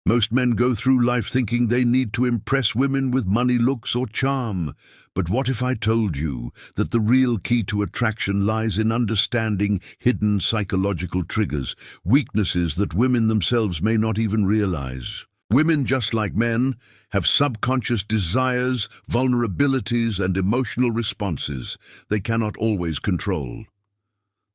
Most men go through life thinking they need to impress women with money, looks, or charm. But what if I told you that the real key to attraction lies in understanding hidden psychological triggers, weaknesses that women themselves may not even realize? Women, just like men, have subconscious desires, vulnerabilities, and emotional responses they cannot always control.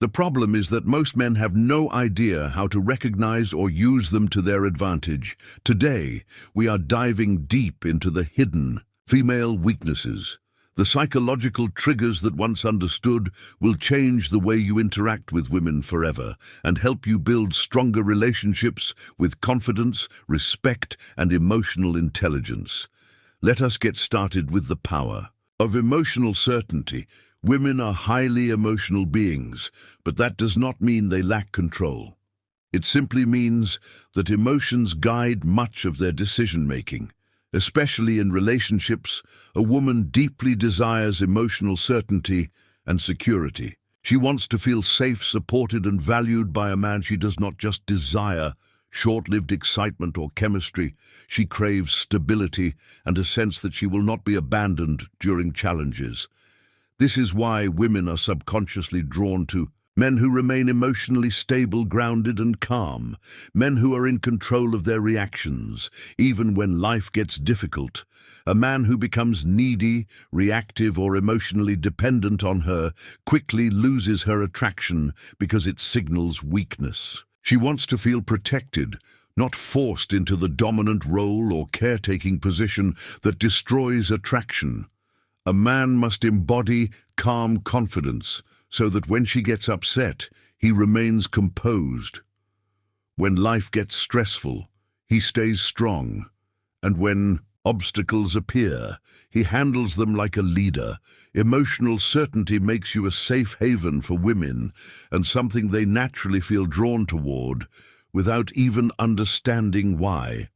The problem is that most men have no idea how to recognize or use them to their advantage. Today, we are diving deep into the hidden female weaknesses. The psychological triggers that once understood will change the way you interact with women forever and help you build stronger relationships with confidence, respect, and emotional intelligence. Let us get started with the power of emotional certainty. Women are highly emotional beings, but that does not mean they lack control. It simply means that emotions guide much of their decision-making. Especially in relationships, a woman deeply desires emotional certainty and security. She wants to feel safe, supported, and valued by a man. She does not just desire short-lived excitement or chemistry. She craves stability and a sense that she will not be abandoned during challenges. This is why women are subconsciously drawn to men who remain emotionally stable, grounded, and calm. Men who are in control of their reactions, even when life gets difficult. A man who becomes needy, reactive, or emotionally dependent on her quickly loses her attraction because it signals weakness. She wants to feel protected, not forced into the dominant role or caretaking position that destroys attraction. A man must embody calm confidence, so that when she gets upset, he remains composed. When life gets stressful, he stays strong. And when obstacles appear, he handles them like a leader. Emotional certainty makes you a safe haven for women and something they naturally feel drawn toward without even understanding why.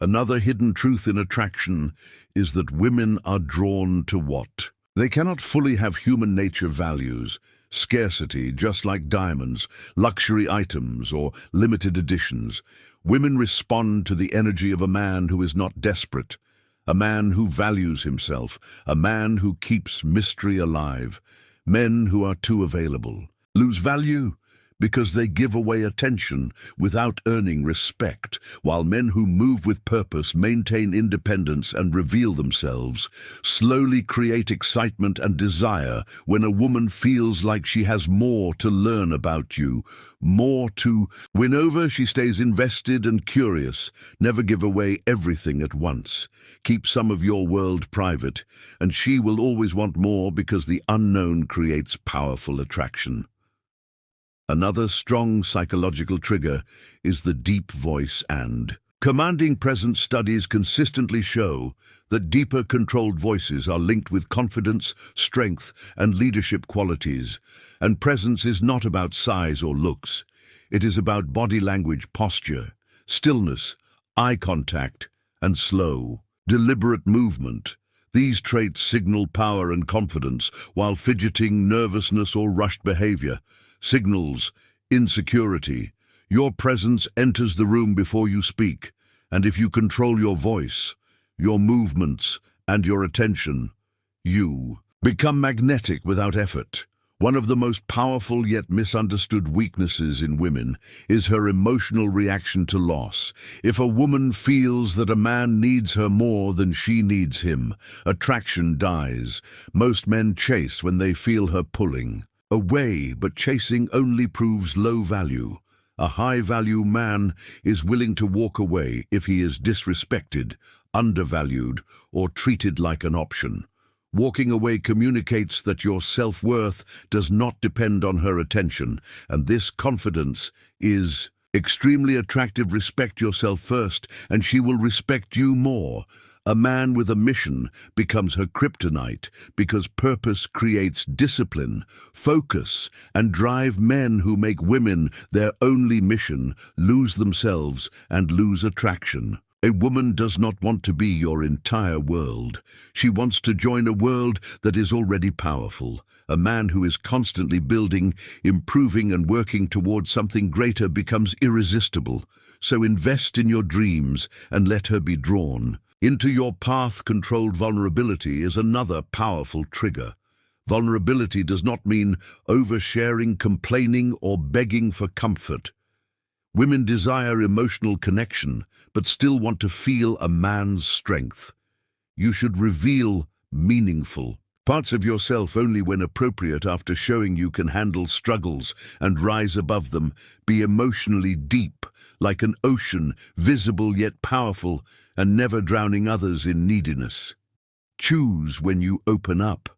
Another hidden truth in attraction is that women are drawn to what? They cannot fully have human nature values. Scarcity, just like diamonds, luxury items, or limited editions. Women respond to the energy of a man who is not desperate, a man who values himself, a man who keeps mystery alive. Men who are too available lose value because they give away attention without earning respect, while men who move with purpose, maintain independence, and reveal themselves slowly create excitement and desire. When a woman feels like she has more to learn about you, more to win over, she stays invested and curious. Never give away everything at once. Keep some of your world private, and she will always want more because the unknown creates powerful attraction. Another strong psychological trigger is the deep voice and commanding presence. Studies consistently show that deeper, controlled voices are linked with confidence, strength, and leadership qualities. And presence is not about size or looks. It is about body language, posture, stillness, eye contact, and slow, deliberate movement. These traits signal power and confidence, while fidgeting, nervousness, or rushed behavior signals insecurity. Your presence enters the room before you speak, and if you control your voice, your movements, and your attention, you become magnetic without effort. One of the most powerful yet misunderstood weaknesses in women is her emotional reaction to loss. If a woman feels that a man needs her more than she needs him, attraction dies. Most men chase when they feel her pulling away, but chasing only proves low value. A high-value man is willing to walk away if he is disrespected, undervalued, or treated like an option. Walking away communicates that your self-worth does not depend on her attention, and this confidence is extremely attractive. Respect yourself first, and she will respect you more. A man with a mission becomes her kryptonite because purpose creates discipline, focus, and drive. Men who make women their only mission lose themselves and lose attraction. A woman does not want to be your entire world. She wants to join a world that is already powerful. A man who is constantly building, improving, and working towards something greater becomes irresistible. So invest in your dreams and let her be drawn. Into your path. Controlled vulnerability is another powerful trigger. Vulnerability does not mean oversharing, complaining, or begging for comfort. Women desire emotional connection, but still want to feel a man's strength. You should reveal meaningful parts of yourself only when appropriate. After showing you can handle struggles and rise above them, be emotionally deep, like an ocean, visible yet powerful, and never drowning others in neediness. Choose when you open up.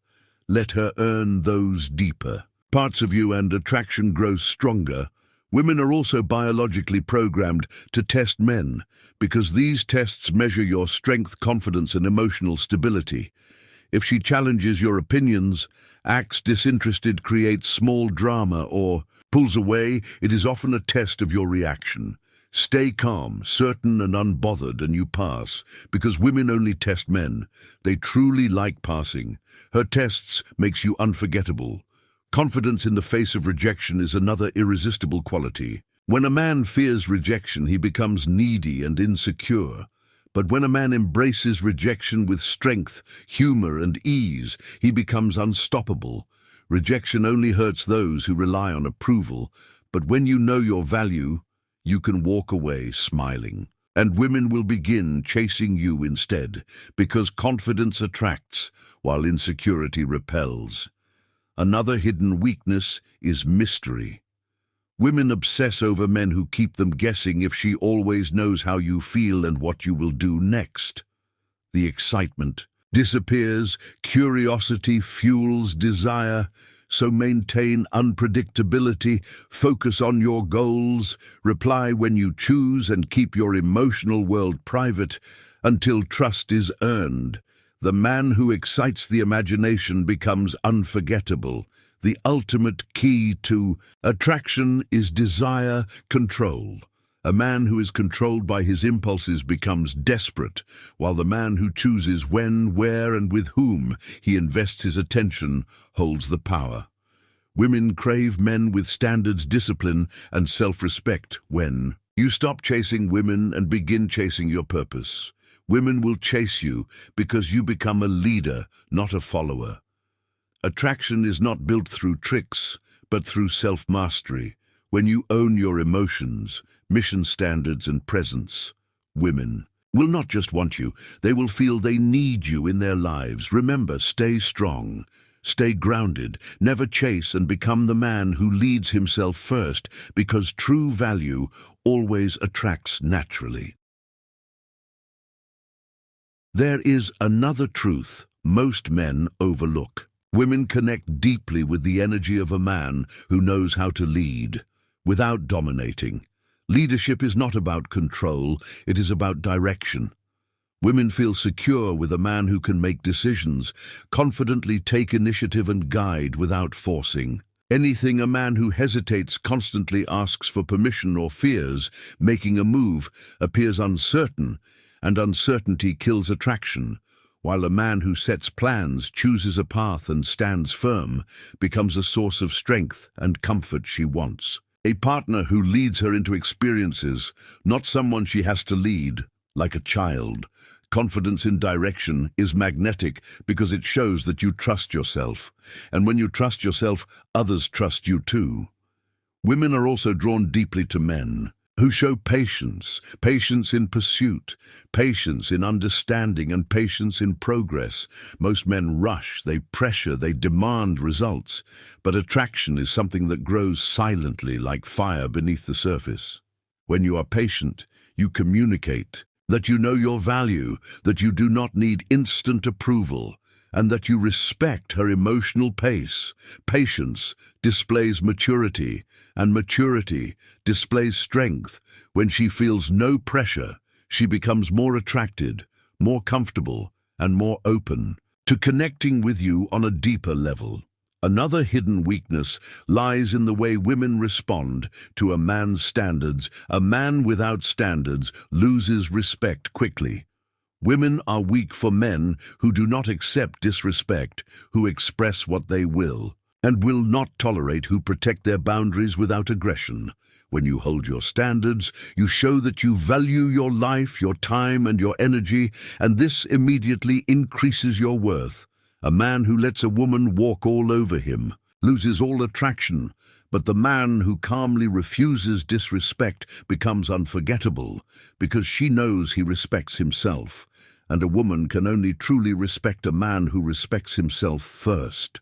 Let her earn those deeper parts of you, and attraction grows stronger. Women are also biologically programmed to test men, because these tests measure your strength, confidence, and emotional stability. If she challenges your opinions, acts disinterested, creates small drama, or pulls away, it is often a test of your reaction. Stay calm, certain, and unbothered, and you pass, because women only test men. They truly like passing. Her tests makes you unforgettable. Confidence in the face of rejection is another irresistible quality. When a man fears rejection, he becomes needy and insecure. But when a man embraces rejection with strength, humor, and ease, he becomes unstoppable. Rejection only hurts those who rely on approval, but when you know your value, you can walk away smiling. And women will begin chasing you instead, because confidence attracts, while insecurity repels. Another hidden weakness is mystery. Women obsess over men who keep them guessing if she always knows how you feel and what you will do next. The excitement disappears, curiosity fuels desire, so maintain unpredictability, focus on your goals, reply when you choose, and keep your emotional world private until trust is earned. The man who excites the imagination becomes unforgettable. The ultimate key to attraction is desire control. A man who is controlled by his impulses becomes desperate, while the man who chooses when, where, and with whom he invests his attention holds the power. Women crave men with standards, discipline, and self-respect. When you stop chasing women and begin chasing your purpose, women will chase you because you become a leader, not a follower. Attraction is not built through tricks, but through self-mastery. When you own your emotions, mission standards, and presence, women will not just want you, they will feel they need you in their lives. Remember, stay strong, stay grounded, never chase, and become the man who leads himself first, because true value always attracts naturally. There is another truth most men overlook. Women connect deeply with the energy of a man who knows how to lead, without dominating. Leadership is not about control, it is about direction. Women feel secure with a man who can make decisions, confidently take initiative and guide without forcing anything. A man who hesitates, constantly asks for permission, or fears making a move appears uncertain, and uncertainty kills attraction. While a man who sets plans, chooses a path, and stands firm becomes a source of strength and comfort she wants. A partner who leads her into experiences, not someone she has to lead, like a child. Confidence in direction is magnetic because it shows that you trust yourself. And when you trust yourself, others trust you too. Women are also drawn deeply to men who show patience, patience in pursuit, patience in understanding, and patience in progress. Most men rush, they pressure, they demand results, but attraction is something that grows silently like fire beneath the surface. When you are patient, you communicate that you know your value, that you do not need instant approval, and that you respect her emotional pace. Patience displays maturity, and maturity displays strength. When she feels no pressure, she becomes more attracted, more comfortable, and more open to connecting with you on a deeper level. Another hidden weakness lies in the way women respond to a man's standards. A man without standards loses respect quickly. Women are weak for men who do not accept disrespect, who express what they will, and will not tolerate, who protect their boundaries without aggression. When you hold your standards, you show that you value your life, your time, and your energy, and this immediately increases your worth. A man who lets a woman walk all over him loses all attraction, but the man who calmly refuses disrespect becomes unforgettable because she knows he respects himself, and a woman can only truly respect a man who respects himself first.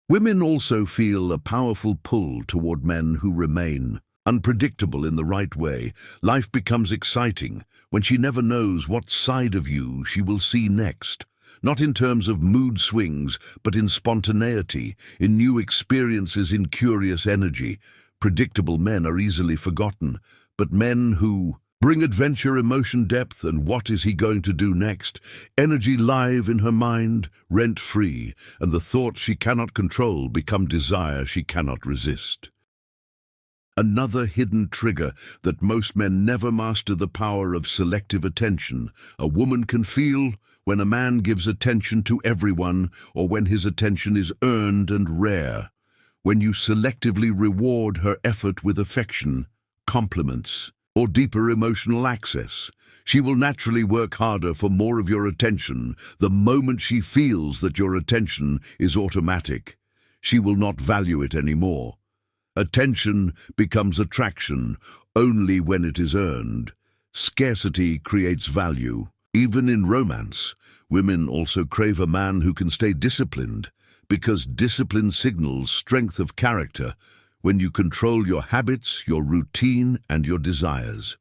Women also feel a powerful pull toward men who remain unpredictable in the right way. Life becomes exciting when she never knows what side of you she will see next. Not in terms of mood swings, but in spontaneity, in new experiences, in curious energy. Predictable men are easily forgotten, but men who bring adventure, emotion, depth, and what is he going to do next? Energy live in her mind, rent-free, and the thoughts she cannot control become desire she cannot resist. Another hidden trigger that most men never master: the power of selective attention. A woman can feel when a man gives attention to everyone, or when his attention is earned and rare. When you selectively reward her effort with affection, compliments, or deeper emotional access, she will naturally work harder for more of your attention. The moment she feels that your attention is automatic, she will not value it anymore. Attention becomes attraction only when it is earned. Scarcity creates value. Even in romance, women also crave a man who can stay disciplined, because discipline signals strength of character. When you control your habits, your routine, and your desires,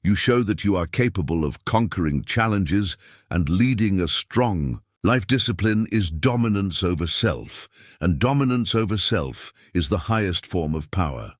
you show that you are capable of conquering challenges and leading a strong life. Discipline is dominance over self, and dominance over self is the highest form of power.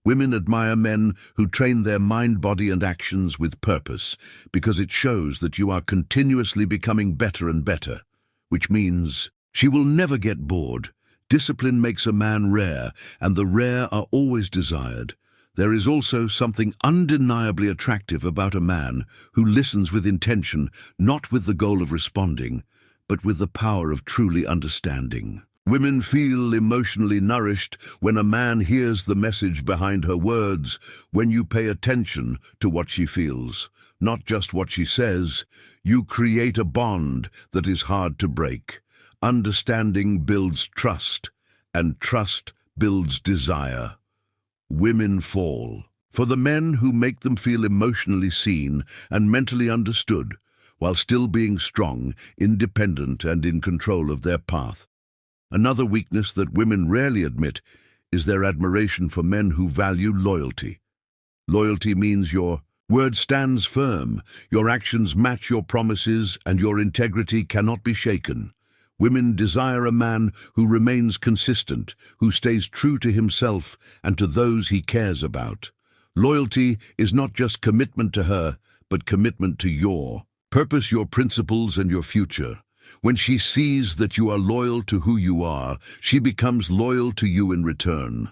Women admire men who train their mind, body, and actions with purpose, because it shows that you are continuously becoming better and better, which means she will never get bored. Discipline makes a man rare, and the rare are always desired. There is also something undeniably attractive about a man who listens with intention, not with the goal of responding, but with the power of truly understanding. Women feel emotionally nourished when a man hears the message behind her words, when you pay attention to what she feels, not just what she says. You create a bond that is hard to break. Understanding builds trust, and trust builds desire. Women fall for the men who make them feel emotionally seen and mentally understood, while still being strong, independent, and in control of their path. Another weakness that women rarely admit is their admiration for men who value loyalty. Loyalty means your word stands firm, your actions match your promises, and your integrity cannot be shaken. Women desire a man who remains consistent, who stays true to himself and to those he cares about. Loyalty is not just commitment to her, but commitment to your purpose, your principles, and your future. When she sees that you are loyal to who you are, she becomes loyal to you in return.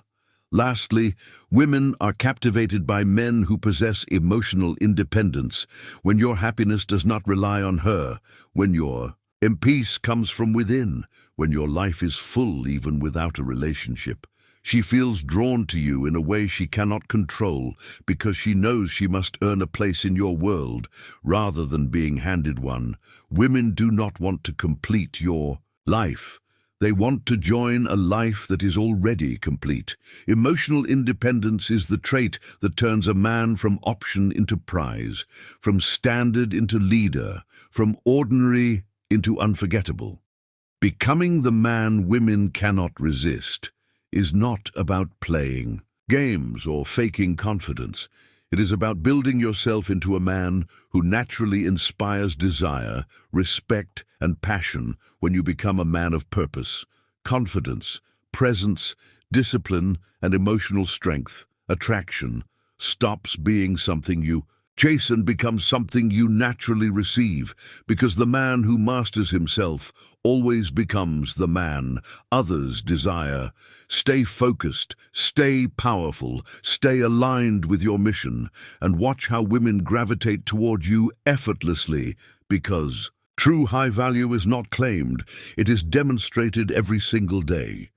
Lastly, women are captivated by men who possess emotional independence. When your happiness does not rely on her, when your peace comes from within, when your life is full even without a relationship, she feels drawn to you in a way she cannot control, because she knows she must earn a place in your world rather than being handed one. Women do not want to complete your life. They want to join a life that is already complete. Emotional independence is the trait that turns a man from option into prize, from standard into leader, from ordinary into unforgettable. Becoming the man women cannot resist is not about playing games or faking confidence. It is about building yourself into a man who naturally inspires desire, respect, and passion. When you become a man of purpose, confidence, presence, discipline, and emotional strength, attraction stops being something you chase and becomes something you naturally receive, because the man who masters himself always becomes the man others desire. Stay focused, stay powerful, stay aligned with your mission, and watch how women gravitate toward you effortlessly, because true high value is not claimed, it is demonstrated every single day.